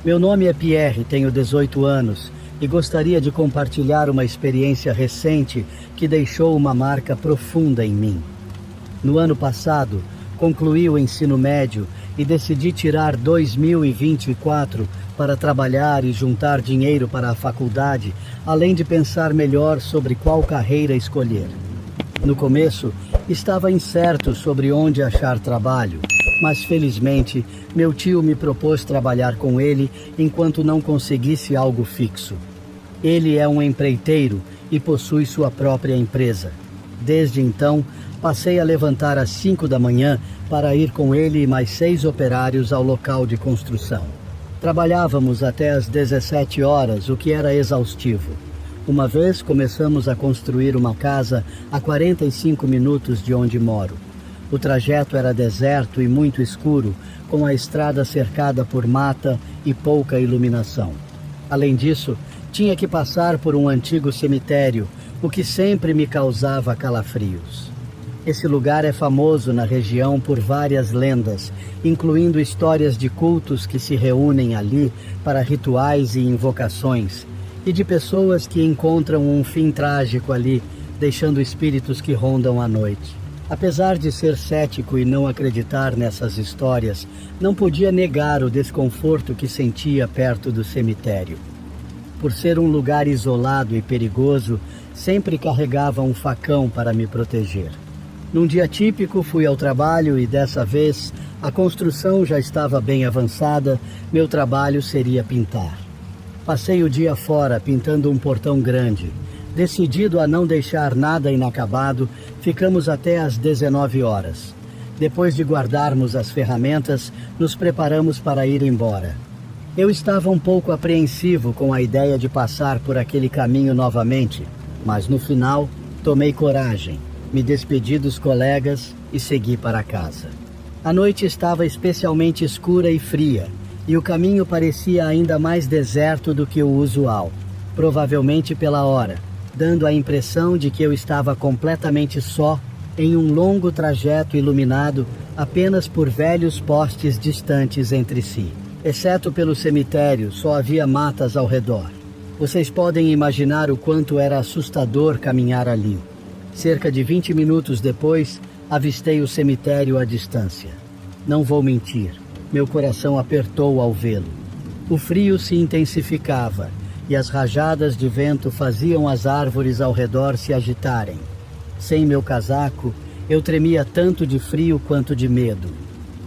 Meu nome é Pierre, tenho 18 anos e gostaria de compartilhar uma experiência recente que deixou uma marca profunda em mim. No ano passado, concluí o ensino médio e decidi tirar 2024 para trabalhar e juntar dinheiro para a faculdade, além de pensar melhor sobre qual carreira escolher. No começo, estava incerto sobre onde achar trabalho, mas felizmente meu tio me propôs trabalhar com ele enquanto não conseguisse algo fixo. Ele é um empreiteiro e possui sua própria empresa. Desde então, passei a levantar às 5 da manhã para ir com ele e mais 6 operários ao local de construção. Trabalhávamos até às 17 horas, o que era exaustivo. Uma vez começamos a construir uma casa a 45 minutos de onde moro. O trajeto era deserto e muito escuro, com a estrada cercada por mata e pouca iluminação. Além disso, tinha que passar por um antigo cemitério, o que sempre me causava calafrios. Esse lugar é famoso na região por várias lendas, incluindo histórias de cultos que se reúnem ali para rituais e invocações, e de pessoas que encontram um fim trágico ali, deixando espíritos que rondam à noite. Apesar de ser cético e não acreditar nessas histórias, não podia negar o desconforto que sentia perto do cemitério. Por ser um lugar isolado e perigoso, sempre carregava um facão para me proteger. Num dia típico, fui ao trabalho e dessa vez a construção já estava bem avançada, meu trabalho seria pintar. Passei o dia fora pintando um portão grande. Decidido a não deixar nada inacabado, ficamos até às 19 horas. Depois de guardarmos as ferramentas, nos preparamos para ir embora. Eu estava um pouco apreensivo com a ideia de passar por aquele caminho novamente, mas no final tomei coragem, me despedi dos colegas e segui para casa. A noite estava especialmente escura e fria, e o caminho parecia ainda mais deserto do que o usual, provavelmente pela hora, dando a impressão de que eu estava completamente só em um longo trajeto iluminado apenas por velhos postes distantes entre si. Exceto pelo cemitério, só havia matas ao redor. Vocês podem imaginar o quanto era assustador caminhar ali. Cerca de 20 minutos depois, avistei o cemitério à distância. Não vou mentir, meu coração apertou ao vê-lo. O frio se intensificava e as rajadas de vento faziam as árvores ao redor se agitarem. Sem meu casaco, eu tremia tanto de frio quanto de medo.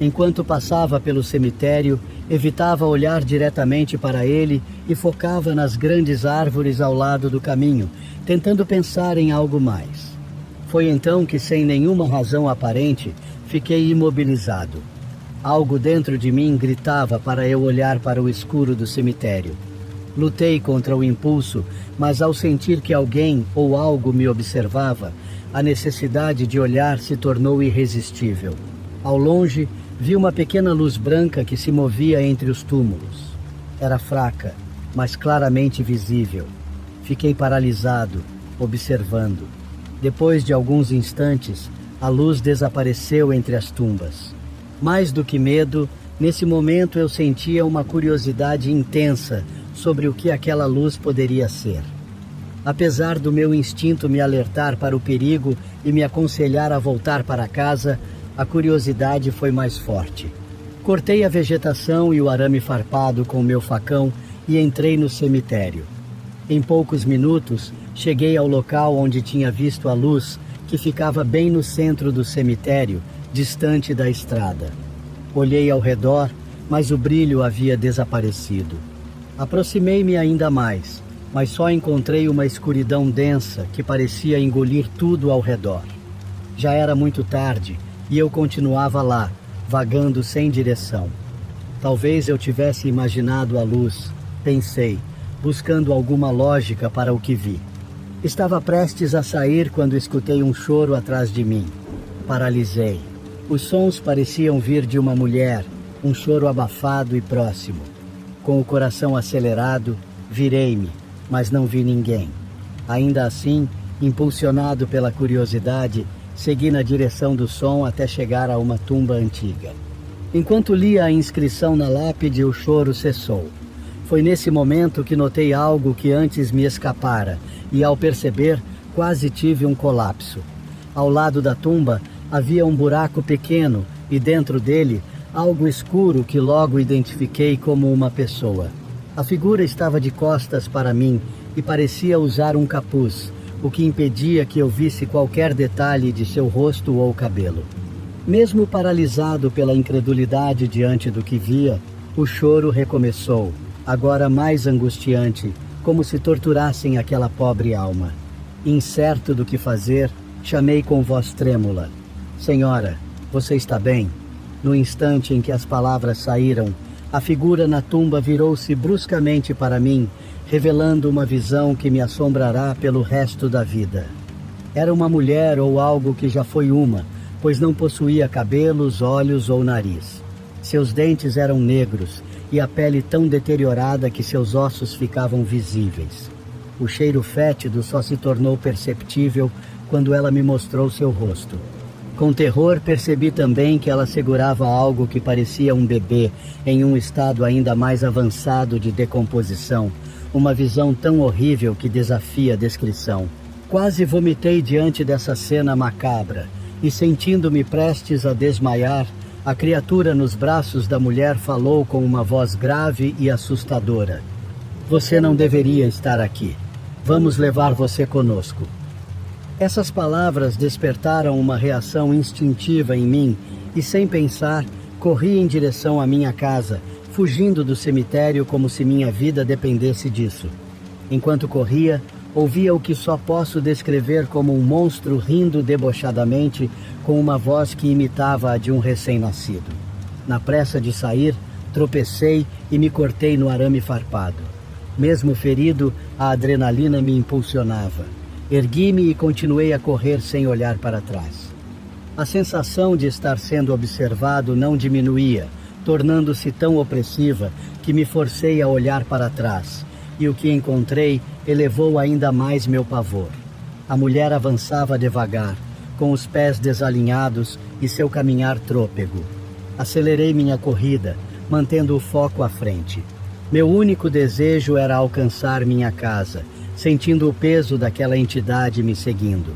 Enquanto passava pelo cemitério, evitava olhar diretamente para ele e focava nas grandes árvores ao lado do caminho, tentando pensar em algo mais. Foi então que, sem nenhuma razão aparente, fiquei imobilizado. Algo dentro de mim gritava para eu olhar para o escuro do cemitério. Lutei contra o impulso, mas ao sentir que alguém ou algo me observava, a necessidade de olhar se tornou irresistível. Ao longe, vi uma pequena luz branca que se movia entre os túmulos. Era fraca, mas claramente visível. Fiquei paralisado, observando. Depois de alguns instantes, a luz desapareceu entre as tumbas. Mais do que medo, nesse momento eu sentia uma curiosidade intensa sobre o que aquela luz poderia ser. Apesar do meu instinto me alertar para o perigo e me aconselhar a voltar para casa, a curiosidade foi mais forte. Cortei a vegetação e o arame farpado com meu facão e entrei no cemitério. Em poucos minutos, cheguei ao local onde tinha visto a luz, que ficava bem no centro do cemitério, distante da estrada. Olhei ao redor, mas o brilho havia desaparecido. Aproximei-me ainda mais, mas só encontrei uma escuridão densa que parecia engolir tudo ao redor. Já era muito tarde e eu continuava lá, vagando sem direção. Talvez eu tivesse imaginado a luz, pensei, buscando alguma lógica para o que vi. Estava prestes a sair quando escutei um choro atrás de mim. Paralisei. Os sons pareciam vir de uma mulher, um choro abafado e próximo. Com o coração acelerado, virei-me, mas não vi ninguém. Ainda assim, impulsionado pela curiosidade, segui na direção do som até chegar a uma tumba antiga. Enquanto lia a inscrição na lápide, o choro cessou. Foi nesse momento que notei algo que antes me escapara, e ao perceber, quase tive um colapso. Ao lado da tumba havia um buraco pequeno e dentro dele algo escuro que logo identifiquei como uma pessoa. A figura estava de costas para mim e parecia usar um capuz, o que impedia que eu visse qualquer detalhe de seu rosto ou cabelo. Mesmo paralisado pela incredulidade diante do que via, o choro recomeçou, agora mais angustiante, como se torturassem aquela pobre alma. Incerto do que fazer, chamei com voz trêmula: "Senhora, você está bem?" No instante em que as palavras saíram, a figura na tumba virou-se bruscamente para mim, revelando uma visão que me assombrará pelo resto da vida. Era uma mulher ou algo que já foi uma, pois não possuía cabelos, olhos ou nariz. Seus dentes eram negros e a pele tão deteriorada que seus ossos ficavam visíveis. O cheiro fétido só se tornou perceptível quando ela me mostrou seu rosto. Com terror, percebi também que ela segurava algo que parecia um bebê em um estado ainda mais avançado de decomposição, uma visão tão horrível que desafia a descrição. Quase vomitei diante dessa cena macabra e, sentindo-me prestes a desmaiar, a criatura nos braços da mulher falou com uma voz grave e assustadora: "Você não deveria estar aqui. Vamos levar você conosco." Essas palavras despertaram uma reação instintiva em mim e, sem pensar, corri em direção à minha casa, fugindo do cemitério como se minha vida dependesse disso. Enquanto corria, ouvia o que só posso descrever como um monstro rindo debochadamente com uma voz que imitava a de um recém-nascido. Na pressa de sair, tropecei e me cortei no arame farpado. Mesmo ferido, a adrenalina me impulsionava. Ergui-me e continuei a correr sem olhar para trás. A sensação de estar sendo observado não diminuía, tornando-se tão opressiva que me forcei a olhar para trás, e o que encontrei elevou ainda mais meu pavor. A mulher avançava devagar, com os pés desalinhados e seu caminhar trôpego. Acelerei minha corrida, mantendo o foco à frente. Meu único desejo era alcançar minha casa, sentindo o peso daquela entidade me seguindo.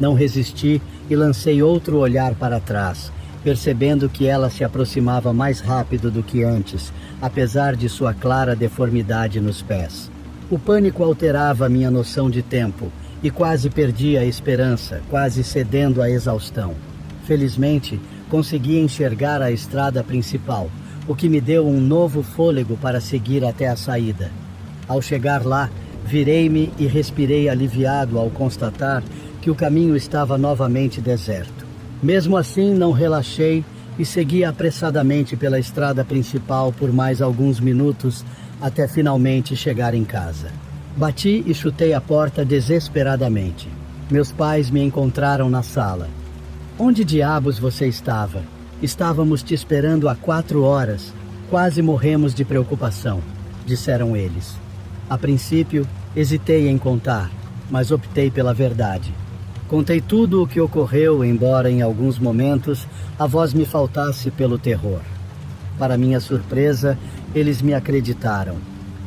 Não resisti e lancei outro olhar para trás, percebendo que ela se aproximava mais rápido do que antes, apesar de sua clara deformidade nos pés. O pânico alterava minha noção de tempo e quase perdi a esperança, quase cedendo à exaustão. Felizmente, consegui enxergar a estrada principal, o que me deu um novo fôlego para seguir até a saída. Ao chegar lá, virei-me e respirei aliviado ao constatar que o caminho estava novamente deserto. Mesmo assim, não relaxei e segui apressadamente pela estrada principal por mais alguns minutos até finalmente chegar em casa. Bati e chutei a porta desesperadamente. Meus pais me encontraram na sala. "Onde diabos você estava? Estávamos te esperando há 4 horas. Quase morremos de preocupação", disseram eles. A princípio, hesitei em contar, mas optei pela verdade. Contei tudo o que ocorreu, embora em alguns momentos a voz me faltasse pelo terror. Para minha surpresa, eles me acreditaram.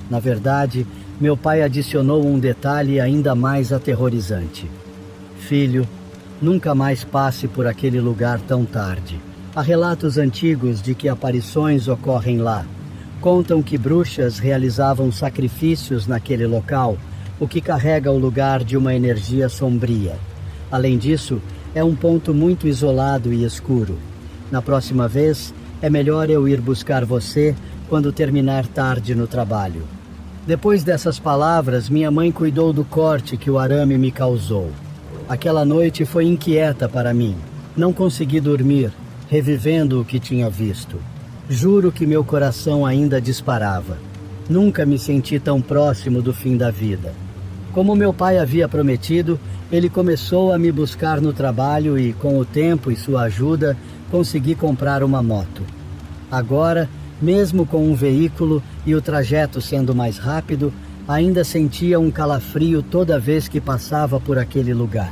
Na verdade, meu pai adicionou um detalhe ainda mais aterrorizante. "Filho, nunca mais passe por aquele lugar tão tarde. Há relatos antigos de que aparições ocorrem lá. Contam que bruxas realizavam sacrifícios naquele local, o que carrega o lugar de uma energia sombria. Além disso, é um ponto muito isolado e escuro. Na próxima vez, é melhor eu ir buscar você quando terminar tarde no trabalho." Depois dessas palavras, minha mãe cuidou do corte que o arame me causou. Aquela noite foi inquieta para mim. Não consegui dormir, revivendo o que tinha visto. Juro que meu coração ainda disparava. Nunca me senti tão próximo do fim da vida. Como meu pai havia prometido, ele começou a me buscar no trabalho e, com o tempo e sua ajuda, consegui comprar uma moto. Agora, mesmo com um veículo e o trajeto sendo mais rápido, ainda sentia um calafrio toda vez que passava por aquele lugar.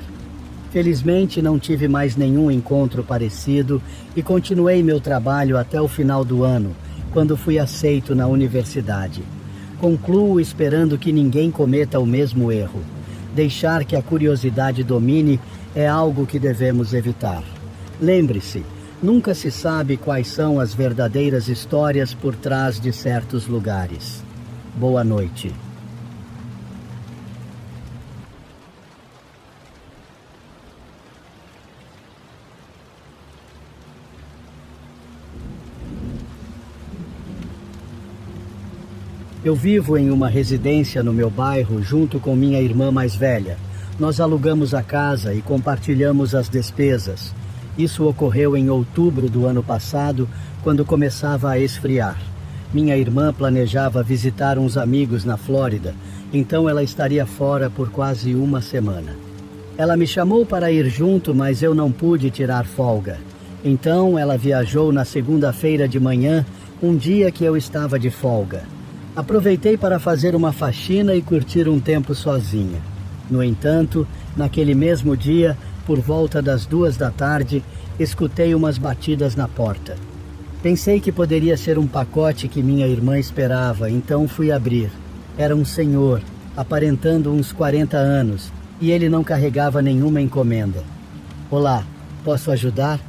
Felizmente, não tive mais nenhum encontro parecido e continuei meu trabalho até o final do ano, quando fui aceito na universidade. Concluo esperando que ninguém cometa o mesmo erro. Deixar que a curiosidade domine é algo que devemos evitar. Lembre-se, nunca se sabe quais são as verdadeiras histórias por trás de certos lugares. Boa noite. Eu vivo em uma residência no meu bairro junto com minha irmã mais velha. Nós alugamos a casa e compartilhamos as despesas. Isso ocorreu em outubro do ano passado, quando começava a esfriar. Minha irmã planejava visitar uns amigos na Flórida, então ela estaria fora por quase uma semana. Ela me chamou para ir junto, mas eu não pude tirar folga. Então ela viajou na segunda-feira de manhã, um dia que eu estava de folga. Aproveitei para fazer uma faxina e curtir um tempo sozinha. No entanto, naquele mesmo dia, por volta das 14h, escutei umas batidas na porta. Pensei que poderia ser um pacote que minha irmã esperava, então fui abrir. Era um senhor, aparentando uns 40 anos, e ele não carregava nenhuma encomenda. Olá, posso ajudar?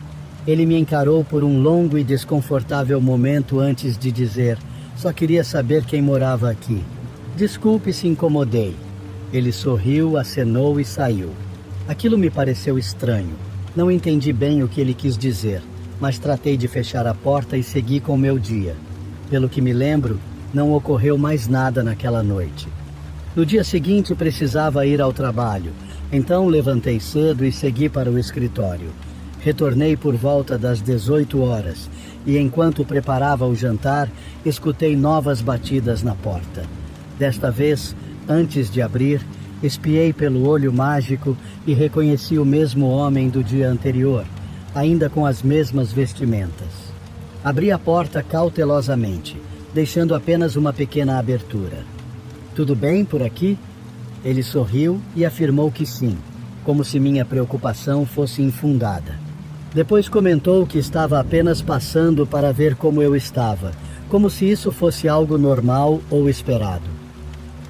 Ele me encarou por um longo e desconfortável momento antes de dizer: só queria saber quem morava aqui. Desculpe se incomodei. Ele sorriu, acenou e saiu. Aquilo me pareceu estranho. Não entendi bem o que ele quis dizer, mas tratei de fechar a porta e segui com o meu dia. Pelo que me lembro, não ocorreu mais nada naquela noite. No dia seguinte precisava ir ao trabalho, então levantei cedo e segui para o escritório. Retornei por volta das 18h e, enquanto preparava o jantar, escutei novas batidas na porta. Desta vez, antes de abrir, espiei pelo olho mágico e reconheci o mesmo homem do dia anterior, ainda com as mesmas vestimentas. Abri a porta cautelosamente, deixando apenas uma pequena abertura. Tudo bem por aqui? Ele sorriu e afirmou que sim, como se minha preocupação fosse infundada. Depois comentou que estava apenas passando para ver como eu estava, como se isso fosse algo normal ou esperado.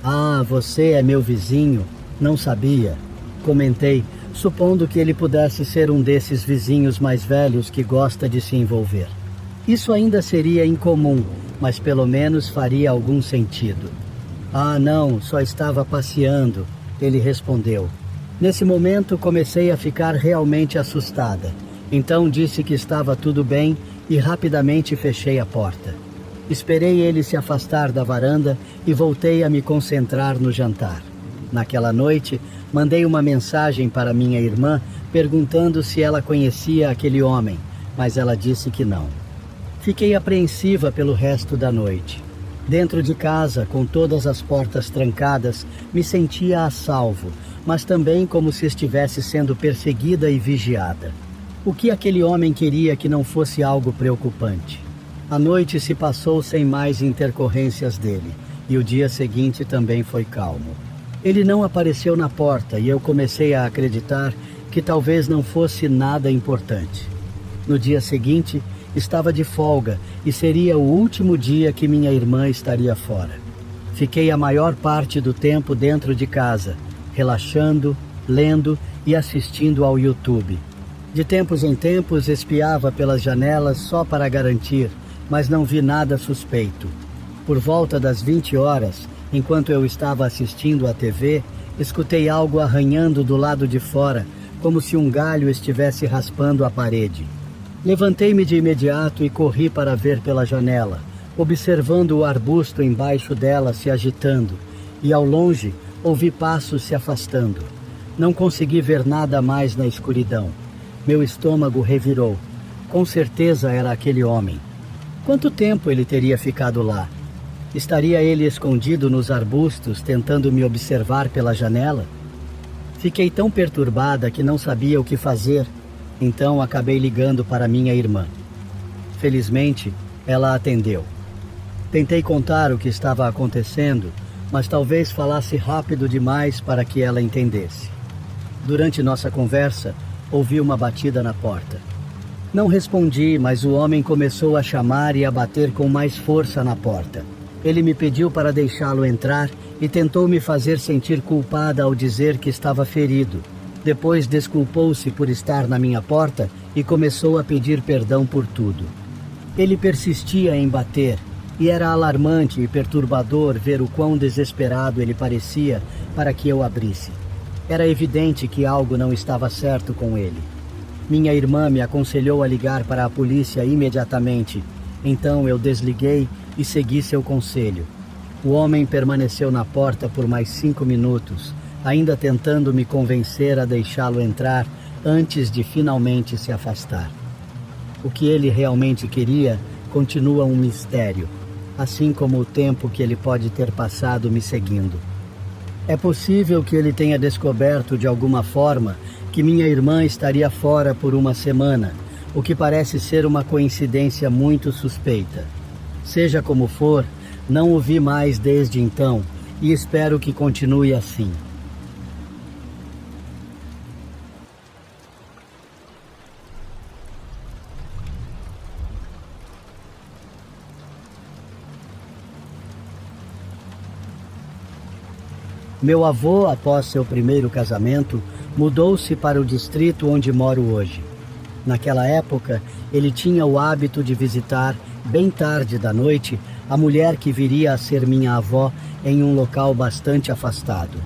Ah, você é meu vizinho? Não sabia. Comentei, supondo que ele pudesse ser um desses vizinhos mais velhos que gosta de se envolver. Isso ainda seria incomum, mas pelo menos faria algum sentido. Ah, não, só estava passeando, ele respondeu. Nesse momento comecei a ficar realmente assustada. Então disse que estava tudo bem e rapidamente fechei a porta. Esperei ele se afastar da varanda e voltei a me concentrar no jantar. Naquela noite, mandei uma mensagem para minha irmã perguntando se ela conhecia aquele homem, mas ela disse que não. Fiquei apreensiva pelo resto da noite. Dentro de casa, com todas as portas trancadas, me sentia a salvo, mas também como se estivesse sendo perseguida e vigiada. O que aquele homem queria que não fosse algo preocupante? A noite se passou sem mais intercorrências dele, e o dia seguinte também foi calmo. Ele não apareceu na porta e eu comecei a acreditar que talvez não fosse nada importante. No dia seguinte, estava de folga e seria o último dia que minha irmã estaria fora. Fiquei a maior parte do tempo dentro de casa, relaxando, lendo e assistindo ao YouTube. De tempos em tempos espiava pelas janelas só para garantir, mas não vi nada suspeito. Por volta das 20h, enquanto eu estava assistindo à TV, escutei algo arranhando do lado de fora, como se um galho estivesse raspando a parede. Levantei-me de imediato e corri para ver pela janela, observando o arbusto embaixo dela se agitando, e ao longe ouvi passos se afastando. Não consegui ver nada mais na escuridão. Meu estômago revirou. Com certeza era aquele homem. Quanto tempo ele teria ficado lá? Estaria ele escondido nos arbustos, tentando me observar pela janela? Fiquei tão perturbada que não sabia o que fazer, então acabei ligando para minha irmã. Felizmente, ela atendeu. Tentei contar o que estava acontecendo, mas talvez falasse rápido demais para que ela entendesse. Durante nossa conversa, ouvi uma batida na porta. Não respondi, mas o homem começou a chamar e a bater com mais força na porta. Ele me pediu para deixá-lo entrar e tentou me fazer sentir culpada ao dizer que estava ferido. Depois desculpou-se por estar na minha porta e começou a pedir perdão por tudo. Ele persistia em bater, e era alarmante e perturbador ver o quão desesperado ele parecia para que eu abrisse. Era evidente que algo não estava certo com ele. Minha irmã me aconselhou a ligar para a polícia imediatamente. Então eu desliguei e segui seu conselho. O homem permaneceu na porta por mais 5 minutos, ainda tentando me convencer a deixá-lo entrar antes de finalmente se afastar. O que ele realmente queria continua um mistério, assim como o tempo que ele pode ter passado me seguindo. É possível que ele tenha descoberto de alguma forma que minha irmã estaria fora por uma semana, o que parece ser uma coincidência muito suspeita. Seja como for, não o vi mais desde então e espero que continue assim. Meu avô, após seu primeiro casamento, mudou-se para o distrito onde moro hoje. Naquela época, ele tinha o hábito de visitar, bem tarde da noite, a mulher que viria a ser minha avó em um local bastante afastado.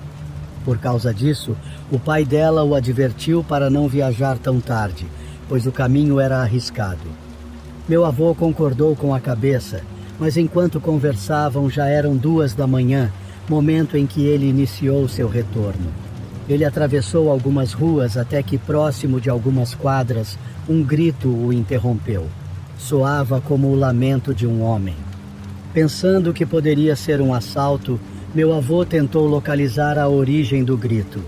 Por causa disso, o pai dela o advertiu para não viajar tão tarde, pois o caminho era arriscado. Meu avô concordou com a cabeça, mas enquanto conversavam já eram 2 da manhã, momento em que ele iniciou seu retorno. Ele atravessou algumas ruas até que, próximo de algumas quadras, um grito o interrompeu. Soava como o lamento de um homem. Pensando que poderia ser um assalto, meu avô tentou localizar a origem do grito.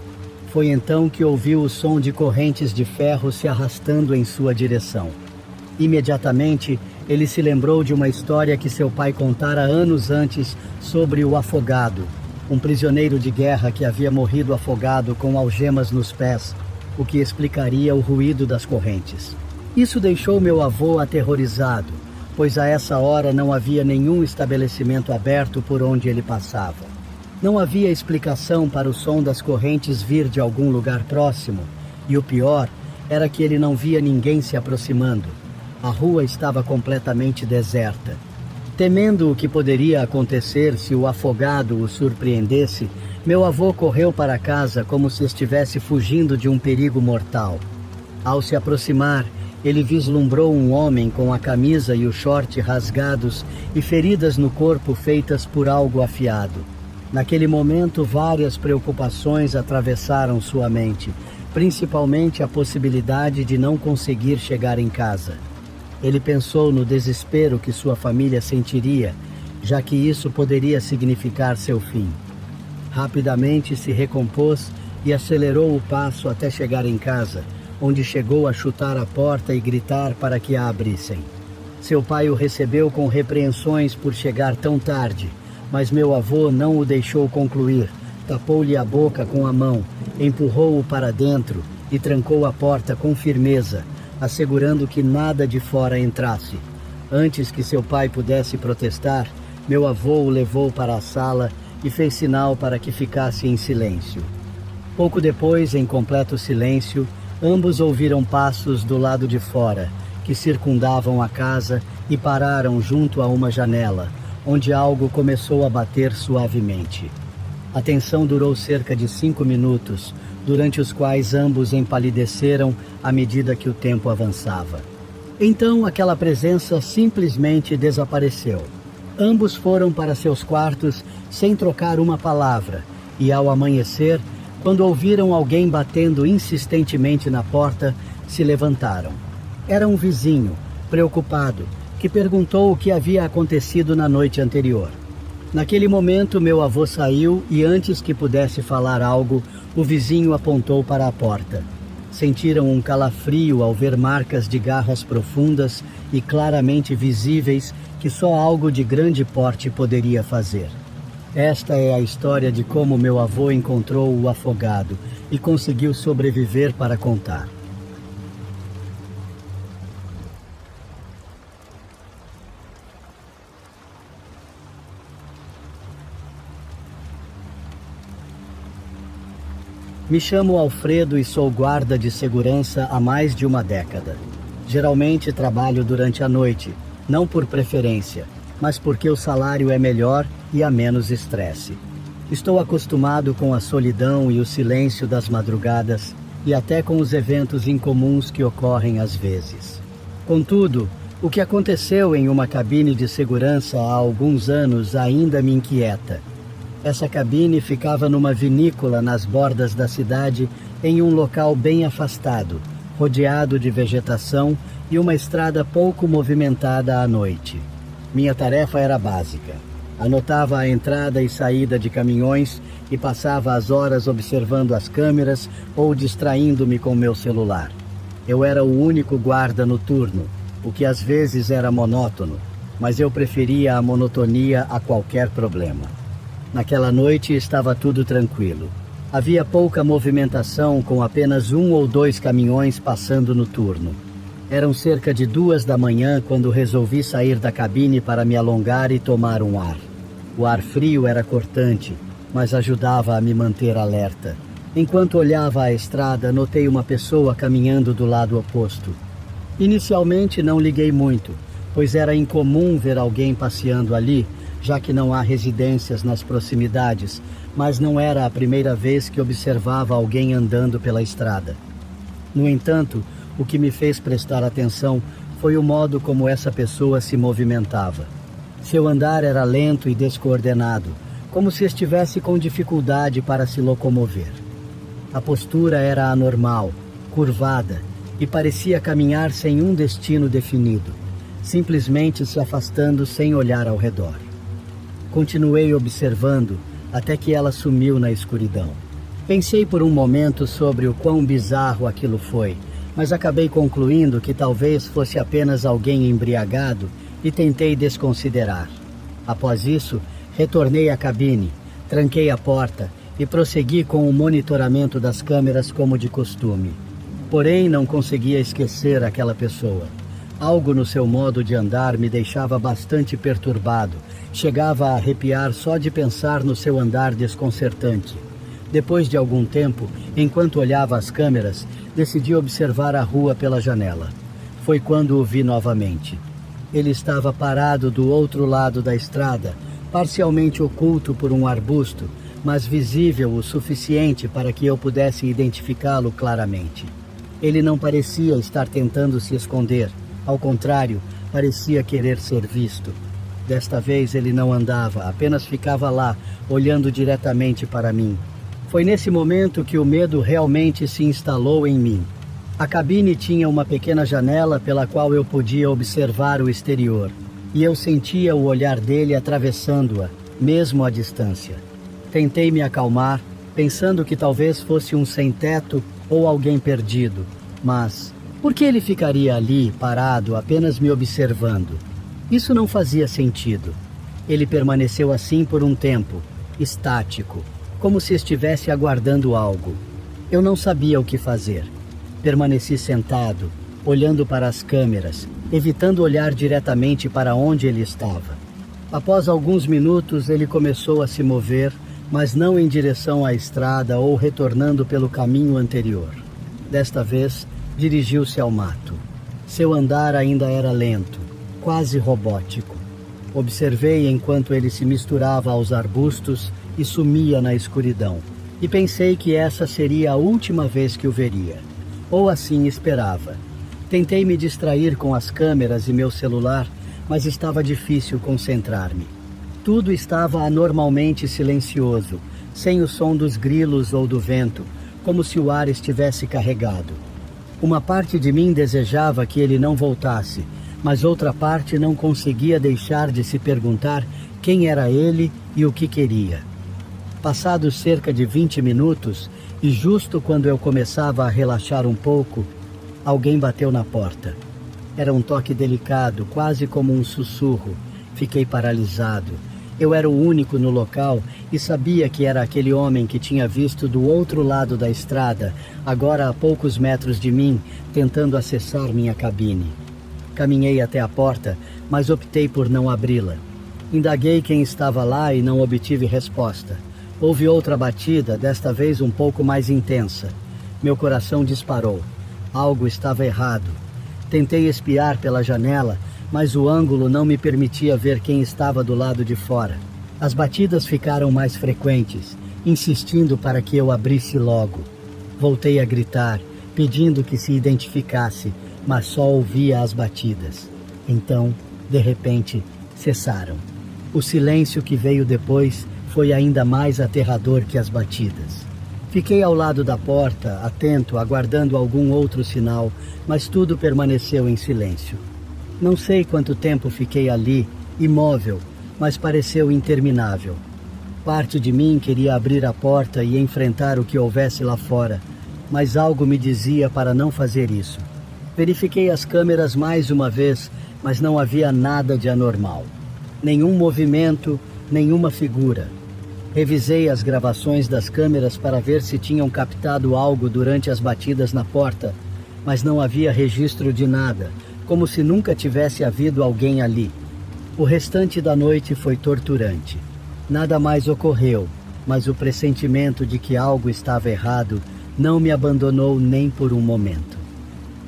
Foi então que ouviu o som de correntes de ferro se arrastando em sua direção. Imediatamente, ele se lembrou de uma história que seu pai contara anos antes sobre o afogado, um prisioneiro de guerra que havia morrido afogado com algemas nos pés, o que explicaria o ruído das correntes. Isso deixou meu avô aterrorizado, pois a essa hora não havia nenhum estabelecimento aberto por onde ele passava. Não havia explicação para o som das correntes vir de algum lugar próximo, e o pior era que ele não via ninguém se aproximando. A rua estava completamente deserta. Temendo o que poderia acontecer se o afogado o surpreendesse, meu avô correu para casa como se estivesse fugindo de um perigo mortal. Ao se aproximar, ele vislumbrou um homem com a camisa e o short rasgados e feridas no corpo feitas por algo afiado. Naquele momento, várias preocupações atravessaram sua mente, principalmente a possibilidade de não conseguir chegar em casa. Ele pensou no desespero que sua família sentiria, já que isso poderia significar seu fim. Rapidamente se recompôs e acelerou o passo até chegar em casa, onde chegou a chutar a porta e gritar para que a abrissem. Seu pai o recebeu com repreensões por chegar tão tarde, mas meu avô não o deixou concluir, tapou-lhe a boca com a mão, empurrou-o para dentro e trancou a porta com firmeza, assegurando que nada de fora entrasse. Antes que seu pai pudesse protestar, meu avô o levou para a sala e fez sinal para que ficasse em silêncio. Pouco depois, em completo silêncio, ambos ouviram passos do lado de fora, que circundavam a casa e pararam junto a uma janela, onde algo começou a bater suavemente. A tensão durou cerca de 5 minutos, durante os quais ambos empalideceram à medida que o tempo avançava. Então aquela presença simplesmente desapareceu. Ambos foram para seus quartos sem trocar uma palavra, e ao amanhecer, quando ouviram alguém batendo insistentemente na porta, se levantaram. Era um vizinho, preocupado, que perguntou o que havia acontecido na noite anterior. Naquele momento, meu avô saiu e antes que pudesse falar algo, o vizinho apontou para a porta. Sentiram um calafrio ao ver marcas de garras profundas e claramente visíveis que só algo de grande porte poderia fazer. Esta é a história de como meu avô encontrou o afogado e conseguiu sobreviver para contar. Me chamo Alfredo e sou guarda de segurança há mais de uma década. Geralmente trabalho durante a noite, não por preferência, mas porque o salário é melhor e há menos estresse. Estou acostumado com a solidão e o silêncio das madrugadas e até com os eventos incomuns que ocorrem às vezes. Contudo, o que aconteceu em uma cabine de segurança há alguns anos ainda me inquieta. Essa cabine ficava numa vinícola nas bordas da cidade, em um local bem afastado, rodeado de vegetação e uma estrada pouco movimentada à noite. Minha tarefa era básica. Anotava a entrada e saída de caminhões e passava as horas observando as câmeras ou distraindo-me com meu celular. Eu era o único guarda noturno, o que às vezes era monótono, mas eu preferia a monotonia a qualquer problema. Naquela noite estava tudo tranquilo. Havia pouca movimentação, com apenas 1 ou 2 caminhões passando no turno. Eram cerca de 2 da manhã quando resolvi sair da cabine para me alongar e tomar um ar. O ar frio era cortante, mas ajudava a me manter alerta. Enquanto olhava a estrada, notei uma pessoa caminhando do lado oposto. Inicialmente não liguei muito, pois era incomum ver alguém passeando ali, já que não há residências nas proximidades, mas não era a primeira vez que observava alguém andando pela estrada. No entanto, o que me fez prestar atenção foi o modo como essa pessoa se movimentava. Seu andar era lento e descoordenado, como se estivesse com dificuldade para se locomover. A postura era anormal, curvada, e parecia caminhar sem um destino definido, simplesmente se afastando sem olhar ao redor. Continuei observando até que ela sumiu na escuridão. Pensei por um momento sobre o quão bizarro aquilo foi, mas acabei concluindo que talvez fosse apenas alguém embriagado e tentei desconsiderar. Após isso, retornei à cabine, tranquei a porta e prossegui com o monitoramento das câmeras como de costume. Porém, não conseguia esquecer aquela pessoa. Algo no seu modo de andar me deixava bastante perturbado. Chegava a arrepiar só de pensar no seu andar desconcertante. Depois de algum tempo, enquanto olhava as câmeras, decidi observar a rua pela janela. Foi quando o vi novamente. Ele estava parado do outro lado da estrada, parcialmente oculto por um arbusto, mas visível o suficiente para que eu pudesse identificá-lo claramente. Ele não parecia estar tentando se esconder. Ao contrário, parecia querer ser visto. Desta vez ele não andava, apenas ficava lá, olhando diretamente para mim. Foi nesse momento que o medo realmente se instalou em mim. A cabine tinha uma pequena janela pela qual eu podia observar o exterior, e eu sentia o olhar dele atravessando-a, mesmo à distância. Tentei me acalmar, pensando que talvez fosse um sem-teto ou alguém perdido, mas por que ele ficaria ali, parado, apenas me observando? Isso não fazia sentido. Ele permaneceu assim por um tempo, estático, como se estivesse aguardando algo. Eu não sabia o que fazer. Permaneci sentado, olhando para as câmeras, evitando olhar diretamente para onde ele estava. Após alguns minutos, ele começou a se mover, mas não em direção à estrada ou retornando pelo caminho anterior. Desta vez, dirigiu-se ao mato. Seu andar ainda era lento, quase robótico. Observei enquanto ele se misturava aos arbustos e sumia na escuridão, e pensei que essa seria a última vez que o veria. Ou assim esperava. Tentei me distrair com as câmeras e meu celular, mas estava difícil concentrar-me. Tudo estava anormalmente silencioso, sem o som dos grilos ou do vento, como se o ar estivesse carregado. Uma parte de mim desejava que ele não voltasse, mas outra parte não conseguia deixar de se perguntar quem era ele e o que queria. Passados cerca de 20 minutos, e justo quando eu começava a relaxar um pouco, alguém bateu na porta. Era um toque delicado, quase como um sussurro. Fiquei paralisado. Eu era o único no local e sabia que era aquele homem que tinha visto do outro lado da estrada, agora a poucos metros de mim, tentando acessar minha cabine. Caminhei até a porta, mas optei por não abri-la. Indaguei quem estava lá e não obtive resposta. Houve outra batida, desta vez um pouco mais intensa. Meu coração disparou. Algo estava errado. Tentei espiar pela janela, mas o ângulo não me permitia ver quem estava do lado de fora. As batidas ficaram mais frequentes, insistindo para que eu abrisse logo. Voltei a gritar, pedindo que se identificasse, mas só ouvia as batidas. Então, de repente, cessaram. O silêncio que veio depois foi ainda mais aterrador que as batidas. Fiquei ao lado da porta, atento, aguardando algum outro sinal, mas tudo permaneceu em silêncio. Não sei quanto tempo fiquei ali, imóvel, mas pareceu interminável. Parte de mim queria abrir a porta e enfrentar o que houvesse lá fora, mas algo me dizia para não fazer isso. Verifiquei as câmeras mais uma vez, mas não havia nada de anormal. Nenhum movimento, nenhuma figura. Revisei as gravações das câmeras para ver se tinham captado algo durante as batidas na porta, mas não havia registro de nada, como se nunca tivesse havido alguém ali. O restante da noite foi torturante. Nada mais ocorreu, mas o pressentimento de que algo estava errado não me abandonou nem por um momento.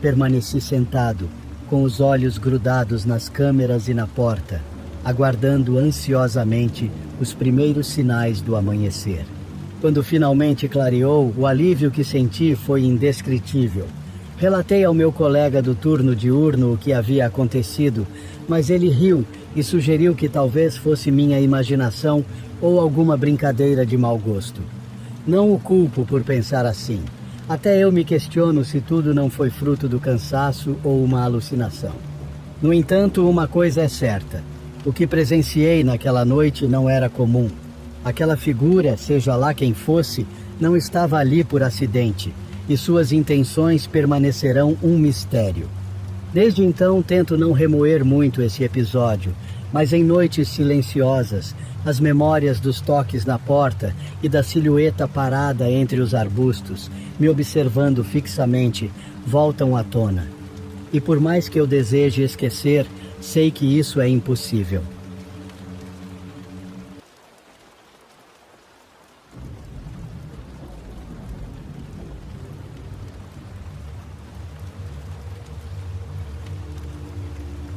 Permaneci sentado, com os olhos grudados nas câmeras e na porta, aguardando ansiosamente os primeiros sinais do amanhecer. Quando finalmente clareou, o alívio que senti foi indescritível. Relatei ao meu colega do turno diurno o que havia acontecido, mas ele riu e sugeriu que talvez fosse minha imaginação ou alguma brincadeira de mau gosto. Não o culpo por pensar assim. Até eu me questiono se tudo não foi fruto do cansaço ou uma alucinação. No entanto, uma coisa é certa. O que presenciei naquela noite não era comum. Aquela figura, seja lá quem fosse, não estava ali por acidente, e suas intenções permanecerão um mistério. Desde então tento não remoer muito esse episódio, mas em noites silenciosas, as memórias dos toques na porta e da silhueta parada entre os arbustos, me observando fixamente, voltam à tona. E por mais que eu deseje esquecer, sei que isso é impossível.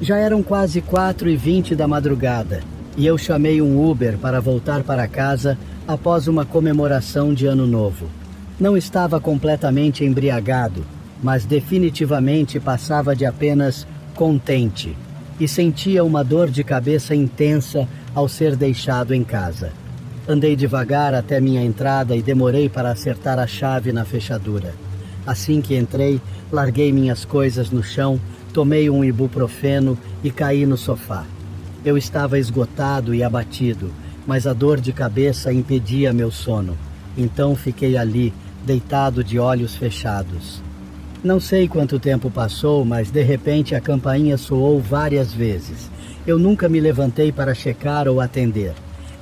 Já eram quase 4h20 da madrugada e eu chamei um Uber para voltar para casa após uma comemoração de Ano Novo. Não estava completamente embriagado, mas definitivamente passava de apenas contente e sentia uma dor de cabeça intensa ao ser deixado em casa. Andei devagar até minha entrada e demorei para acertar a chave na fechadura. Assim que entrei, larguei minhas coisas no chão, tomei um ibuprofeno e caí no sofá. Eu estava esgotado e abatido, mas a dor de cabeça impedia meu sono. Então fiquei ali, deitado de olhos fechados. Não sei quanto tempo passou, mas de repente a campainha soou várias vezes. Eu nunca me levantei para checar ou atender.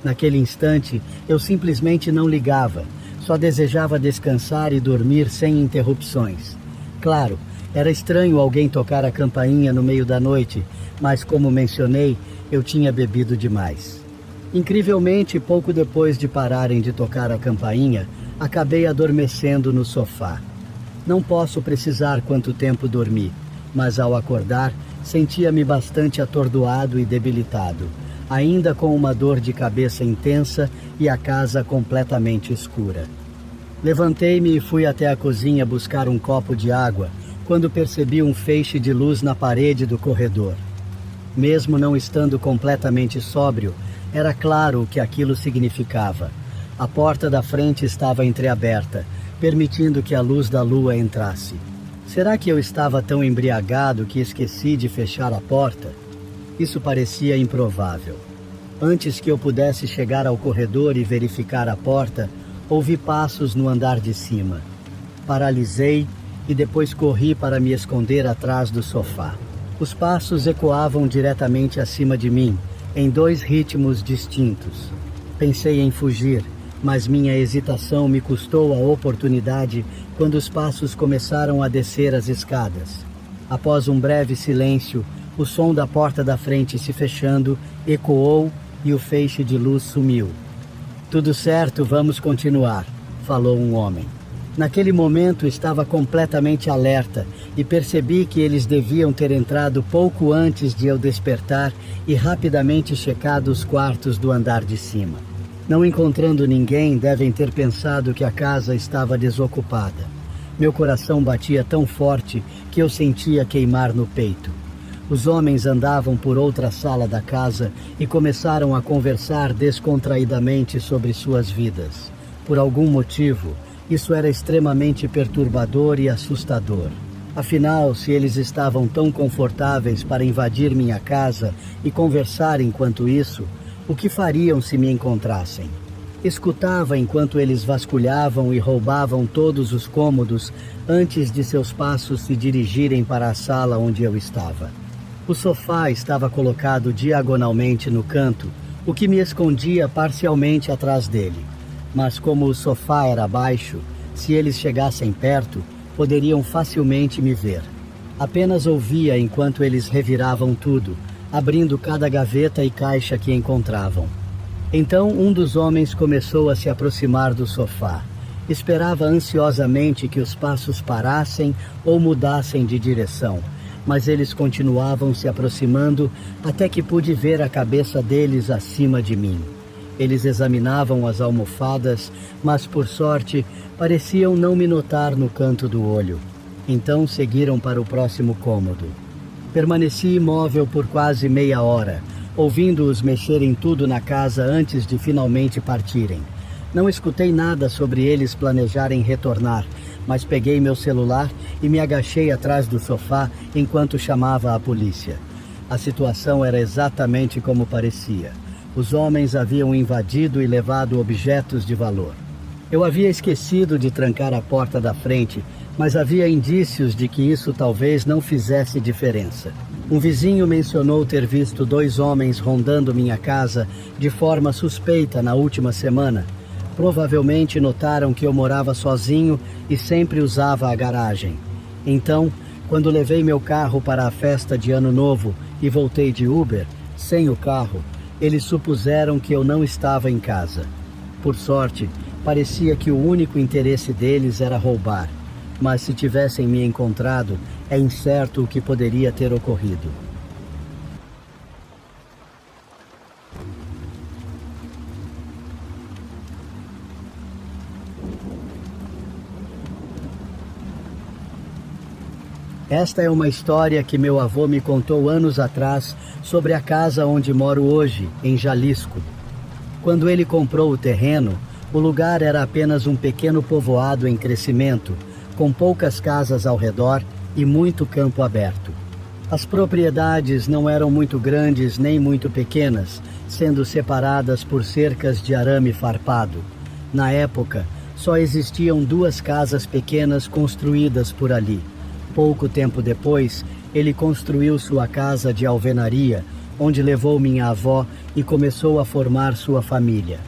Naquele instante, eu simplesmente não ligava. Só desejava descansar e dormir sem interrupções. Claro, era estranho alguém tocar a campainha no meio da noite, mas como mencionei, eu tinha bebido demais. Incrivelmente, pouco depois de pararem de tocar a campainha, acabei adormecendo no sofá. Não posso precisar quanto tempo dormi, mas ao acordar, sentia-me bastante atordoado e debilitado, ainda com uma dor de cabeça intensa e a casa completamente escura. Levantei-me e fui até a cozinha buscar um copo de água, quando percebi um feixe de luz na parede do corredor. Mesmo não estando completamente sóbrio, era claro o que aquilo significava. A porta da frente estava entreaberta, permitindo que a luz da lua entrasse. Será que eu estava tão embriagado que esqueci de fechar a porta? Isso parecia improvável. Antes que eu pudesse chegar ao corredor e verificar a porta, ouvi passos no andar de cima. Paralisei e depois corri para me esconder atrás do sofá. Os passos ecoavam diretamente acima de mim, em 2 ritmos distintos. Pensei em fugir, mas minha hesitação me custou a oportunidade quando os passos começaram a descer as escadas. Após um breve silêncio, o som da porta da frente se fechando ecoou e o feixe de luz sumiu. Tudo certo, vamos continuar, falou um homem. Naquele momento estava completamente alerta e percebi que eles deviam ter entrado pouco antes de eu despertar e rapidamente checado os quartos do andar de cima. Não encontrando ninguém, devem ter pensado que a casa estava desocupada. Meu coração batia tão forte que eu sentia queimar no peito. Os homens andavam por outra sala da casa e começaram a conversar descontraidamente sobre suas vidas. Por algum motivo, isso era extremamente perturbador e assustador. Afinal, se eles estavam tão confortáveis para invadir minha casa e conversar enquanto isso, o que fariam se me encontrassem? Escutava enquanto eles vasculhavam e roubavam todos os cômodos antes de seus passos se dirigirem para a sala onde eu estava. O sofá estava colocado diagonalmente no canto, o que me escondia parcialmente atrás dele. Mas como o sofá era baixo, se eles chegassem perto, poderiam facilmente me ver. Apenas ouvia enquanto eles reviravam tudo, abrindo cada gaveta e caixa que encontravam. Então um dos homens começou a se aproximar do sofá. Esperava ansiosamente que os passos parassem ou mudassem de direção, mas eles continuavam se aproximando até que pude ver a cabeça deles acima de mim. Eles examinavam as almofadas, mas por sorte pareciam não me notar no canto do olho. Então seguiram para o próximo cômodo. Permaneci imóvel por quase meia hora, ouvindo-os mexerem tudo na casa antes de finalmente partirem. Não escutei nada sobre eles planejarem retornar, mas peguei meu celular e me agachei atrás do sofá enquanto chamava a polícia. A situação era exatamente como parecia. Os homens haviam invadido e levado objetos de valor. Eu havia esquecido de trancar a porta da frente, mas havia indícios de que isso talvez não fizesse diferença. Um vizinho mencionou ter visto 2 homens rondando minha casa de forma suspeita na última semana. Provavelmente notaram que eu morava sozinho e sempre usava a garagem. Então, quando levei meu carro para a festa de Ano Novo e voltei de Uber, sem o carro, eles supuseram que eu não estava em casa. Por sorte, parecia que o único interesse deles era roubar, mas se tivessem me encontrado, é incerto o que poderia ter ocorrido. Esta é uma história que meu avô me contou anos atrás sobre a casa onde moro hoje, em Jalisco. Quando ele comprou o terreno, o lugar era apenas um pequeno povoado em crescimento, com poucas casas ao redor e muito campo aberto. As propriedades não eram muito grandes nem muito pequenas, sendo separadas por cercas de arame farpado. Na época, só existiam 2 casas pequenas construídas por ali. Pouco tempo depois, ele construiu sua casa de alvenaria, onde levou minha avó e começou a formar sua família.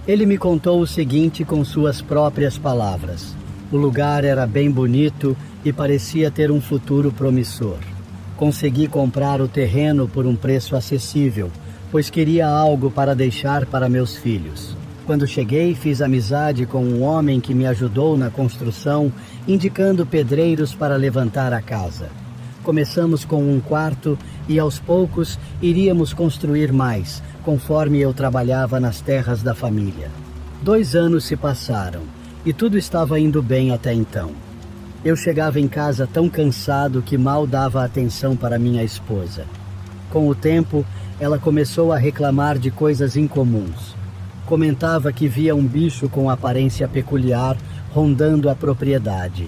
Ele me contou o seguinte com suas próprias palavras. O lugar era bem bonito e parecia ter um futuro promissor. Consegui comprar o terreno por um preço acessível, pois queria algo para deixar para meus filhos. Quando cheguei, fiz amizade com um homem que me ajudou na construção, indicando pedreiros para levantar a casa. Começamos com um quarto e, aos poucos, iríamos construir mais, conforme eu trabalhava nas terras da família. 2 anos se passaram e tudo estava indo bem até então. Eu chegava em casa tão cansado que mal dava atenção para minha esposa. Com o tempo, ela começou a reclamar de coisas incomuns. Comentava que via um bicho com aparência peculiar rondando a propriedade.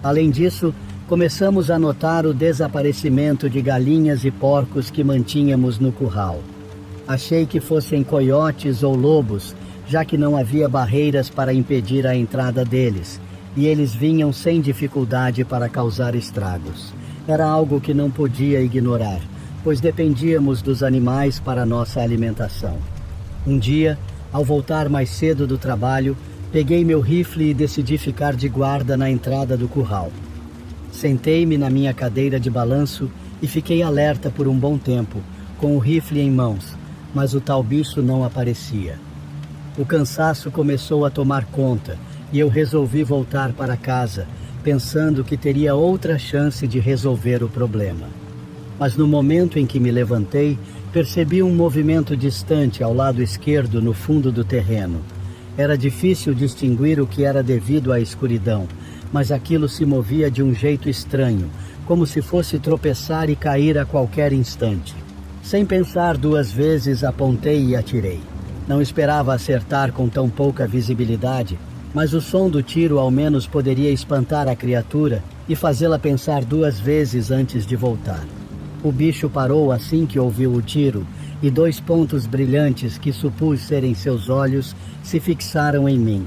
Além disso, começamos a notar o desaparecimento de galinhas e porcos que mantínhamos no curral. Achei que fossem coiotes ou lobos, já que não havia barreiras para impedir a entrada deles, e eles vinham sem dificuldade para causar estragos. Era algo que não podia ignorar, pois dependíamos dos animais para nossa alimentação. Um dia, ao voltar mais cedo do trabalho, peguei meu rifle e decidi ficar de guarda na entrada do curral. Sentei-me na minha cadeira de balanço e fiquei alerta por um bom tempo, com o rifle em mãos, mas o tal bicho não aparecia. O cansaço começou a tomar conta e eu resolvi voltar para casa, pensando que teria outra chance de resolver o problema. Mas no momento em que me levantei, percebi um movimento distante ao lado esquerdo no fundo do terreno. Era difícil distinguir o que era devido à escuridão, mas aquilo se movia de um jeito estranho, como se fosse tropeçar e cair a qualquer instante. Sem pensar duas vezes, apontei e atirei. Não esperava acertar com tão pouca visibilidade, mas o som do tiro ao menos poderia espantar a criatura e fazê-la pensar duas vezes antes de voltar. O bicho parou assim que ouviu o tiro e dois pontos brilhantes que supus serem seus olhos se fixaram em mim.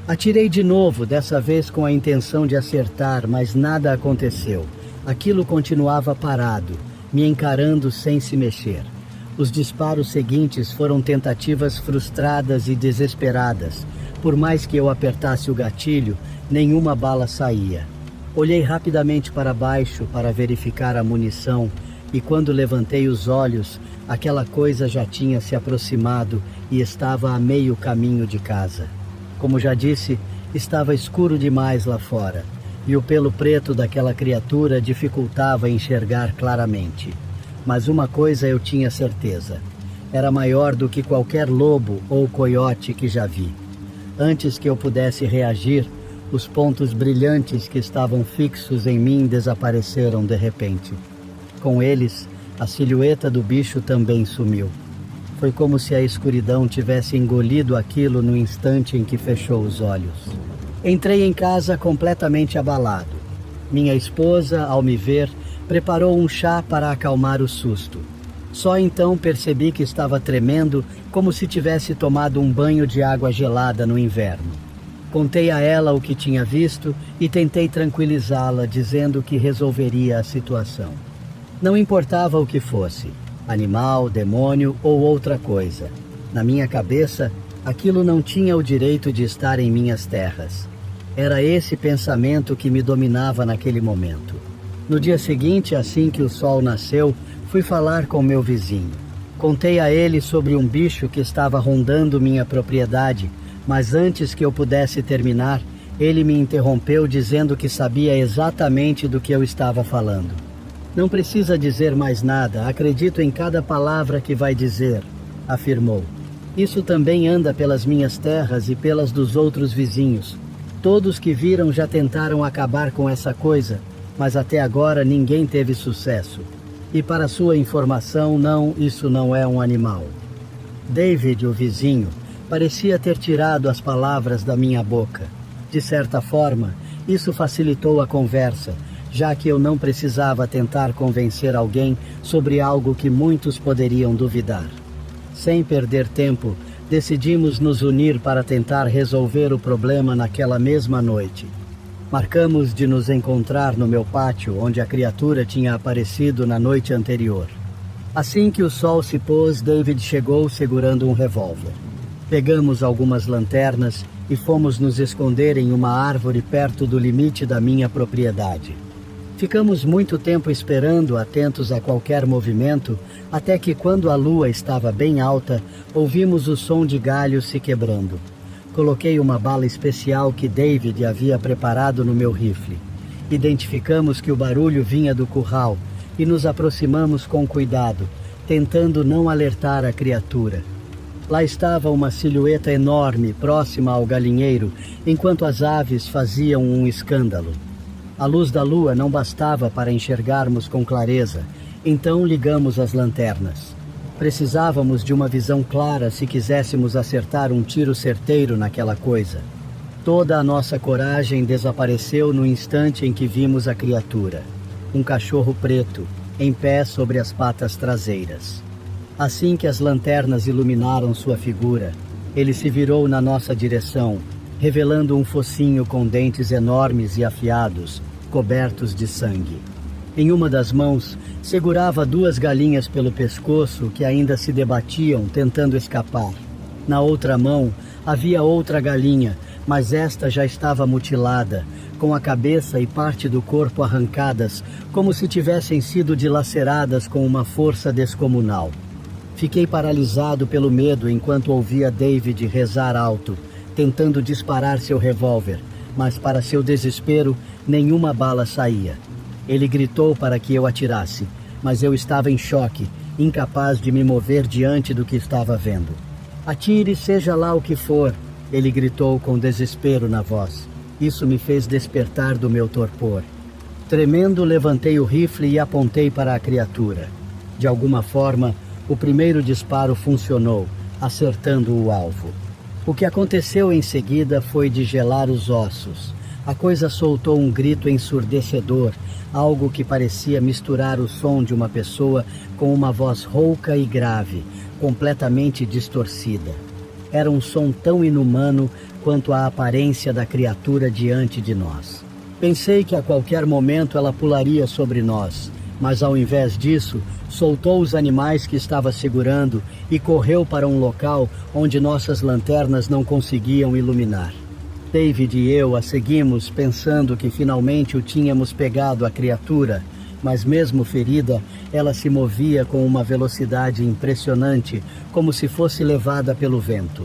Atirei de novo, dessa vez com a intenção de acertar, mas nada aconteceu. Aquilo continuava parado, me encarando sem se mexer. Os disparos seguintes foram tentativas frustradas e desesperadas. Por mais que eu apertasse o gatilho, nenhuma bala saía. Olhei rapidamente para baixo para verificar a munição e quando levantei os olhos, aquela coisa já tinha se aproximado e estava a meio caminho de casa. Como já disse, estava escuro demais lá fora e o pelo preto daquela criatura dificultava enxergar claramente. Mas uma coisa eu tinha certeza: era maior do que qualquer lobo ou coiote que já vi. Antes que eu pudesse reagir, os pontos brilhantes que estavam fixos em mim desapareceram de repente. Com eles, a silhueta do bicho também sumiu. Foi como se a escuridão tivesse engolido aquilo no instante em que fechou os olhos. Entrei em casa completamente abalado. Minha esposa, ao me ver, preparou um chá para acalmar o susto. Só então percebi que estava tremendo como se tivesse tomado um banho de água gelada no inverno. Contei a ela o que tinha visto e tentei tranquilizá-la, dizendo que resolveria a situação. Não importava o que fosse, animal, demônio ou outra coisa. Na minha cabeça, aquilo não tinha o direito de estar em minhas terras. Era esse pensamento que me dominava naquele momento. No dia seguinte, assim que o sol nasceu, fui falar com meu vizinho. Contei a ele sobre um bicho que estava rondando minha propriedade, mas antes que eu pudesse terminar, ele me interrompeu dizendo que sabia exatamente do que eu estava falando. Não precisa dizer mais nada, acredito em cada palavra que vai dizer, afirmou. Isso também anda pelas minhas terras e pelas dos outros vizinhos. Todos que viram já tentaram acabar com essa coisa, mas até agora ninguém teve sucesso. E para sua informação, não, isso não é um animal. David, o vizinho, parecia ter tirado as palavras da minha boca. De certa forma, isso facilitou a conversa, já que eu não precisava tentar convencer alguém sobre algo que muitos poderiam duvidar. Sem perder tempo, decidimos nos unir para tentar resolver o problema naquela mesma noite. Marcamos de nos encontrar no meu pátio, onde a criatura tinha aparecido na noite anterior. Assim que o sol se pôs, David chegou segurando um revólver. Pegamos algumas lanternas e fomos nos esconder em uma árvore perto do limite da minha propriedade. Ficamos muito tempo esperando, atentos a qualquer movimento, até que quando a lua estava bem alta, ouvimos o som de galhos se quebrando. Coloquei uma bala especial que David havia preparado no meu rifle. Identificamos que o barulho vinha do curral e nos aproximamos com cuidado, tentando não alertar a criatura. Lá estava uma silhueta enorme, próxima ao galinheiro, enquanto as aves faziam um escândalo. A luz da lua não bastava para enxergarmos com clareza, então ligamos as lanternas. Precisávamos de uma visão clara se quiséssemos acertar um tiro certeiro naquela coisa. Toda a nossa coragem desapareceu no instante em que vimos a criatura. Um cachorro preto, em pé sobre as patas traseiras. Assim que as lanternas iluminaram sua figura, ele se virou na nossa direção, revelando um focinho com dentes enormes e afiados, cobertos de sangue. Em uma das mãos, segurava duas galinhas pelo pescoço que ainda se debatiam, tentando escapar. Na outra mão, havia outra galinha, mas esta já estava mutilada, com a cabeça e parte do corpo arrancadas, como se tivessem sido dilaceradas com uma força descomunal. Fiquei paralisado pelo medo enquanto ouvia David rezar alto, tentando disparar seu revólver, mas para seu desespero, nenhuma bala saía. Ele gritou para que eu atirasse, mas eu estava em choque, incapaz de me mover diante do que estava vendo. Atire, seja lá o que for, ele gritou com desespero na voz. Isso me fez despertar do meu torpor. Tremendo, levantei o rifle e apontei para a criatura. De alguma forma, o primeiro disparo funcionou, acertando o alvo. O que aconteceu em seguida foi de gelar os ossos. A coisa soltou um grito ensurdecedor, algo que parecia misturar o som de uma pessoa com uma voz rouca e grave, completamente distorcida. Era um som tão inumano quanto a aparência da criatura diante de nós. Pensei que a qualquer momento ela pularia sobre nós, mas ao invés disso, soltou os animais que estava segurando e correu para um local onde nossas lanternas não conseguiam iluminar. David e eu a seguimos pensando que finalmente o tínhamos pegado a criatura, mas mesmo ferida, ela se movia com uma velocidade impressionante, como se fosse levada pelo vento.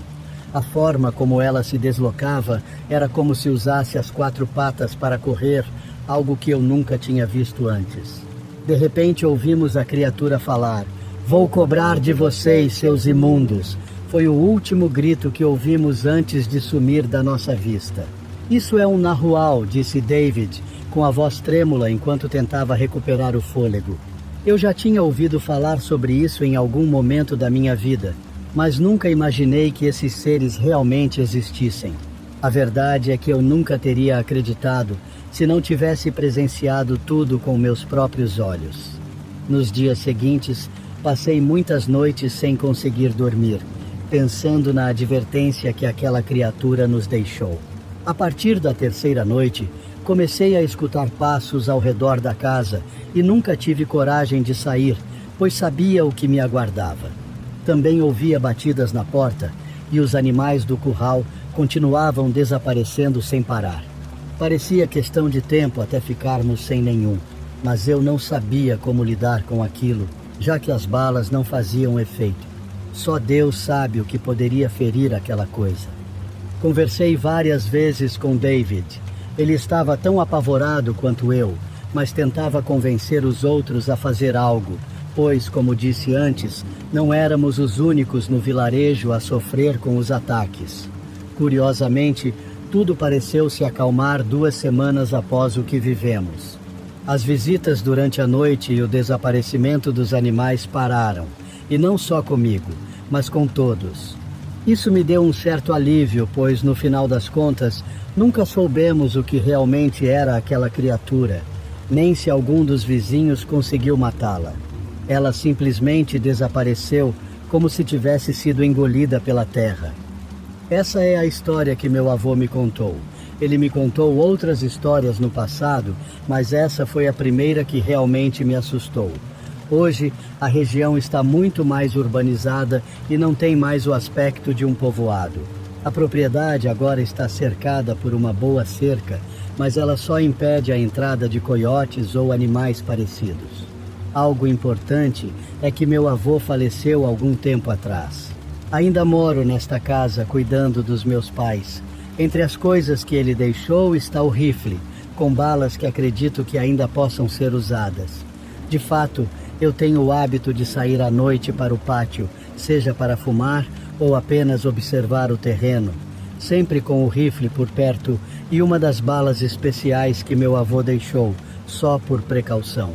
A forma como ela se deslocava era como se usasse as 4 patas para correr, algo que eu nunca tinha visto antes. De repente ouvimos a criatura falar: "Vou cobrar de vocês, seus imundos." Foi o último grito que ouvimos antes de sumir da nossa vista. "Isso é um narrual", disse David, com a voz trêmula enquanto tentava recuperar o fôlego. Eu já tinha ouvido falar sobre isso em algum momento da minha vida, mas nunca imaginei que esses seres realmente existissem. A verdade é que eu nunca teria acreditado se não tivesse presenciado tudo com meus próprios olhos. Nos dias seguintes, passei muitas noites sem conseguir dormir, pensando na advertência que aquela criatura nos deixou. A partir da 3ª noite, comecei a escutar passos ao redor da casa e nunca tive coragem de sair, pois sabia o que me aguardava. Também ouvia batidas na porta e os animais do curral continuavam desaparecendo sem parar. Parecia questão de tempo até ficarmos sem nenhum, mas eu não sabia como lidar com aquilo, já que as balas não faziam efeito. Só Deus sabe o que poderia ferir aquela coisa. Conversei várias vezes com David. Ele estava tão apavorado quanto eu, mas tentava convencer os outros a fazer algo, pois, como disse antes, não éramos os únicos no vilarejo a sofrer com os ataques. Curiosamente, tudo pareceu se acalmar 2 semanas após o que vivemos. As visitas durante a noite e o desaparecimento dos animais pararam, e não só comigo, mas com todos. Isso me deu um certo alívio, pois no final das contas, nunca soubemos o que realmente era aquela criatura, nem se algum dos vizinhos conseguiu matá-la. Ela simplesmente desapareceu, como se tivesse sido engolida pela terra. Essa é a história que meu avô me contou. Ele me contou outras histórias no passado, mas essa foi a primeira que realmente me assustou. Hoje, a região está muito mais urbanizada e não tem mais o aspecto de um povoado. A propriedade agora está cercada por uma boa cerca, mas ela só impede a entrada de coiotes ou animais parecidos. Algo importante é que meu avô faleceu algum tempo atrás. Ainda moro nesta casa cuidando dos meus pais. Entre as coisas que ele deixou está o rifle, com balas que acredito que ainda possam ser usadas. De fato, eu tenho o hábito de sair à noite para o pátio, seja para fumar ou apenas observar o terreno, sempre com o rifle por perto e uma das balas especiais que meu avô deixou, só por precaução.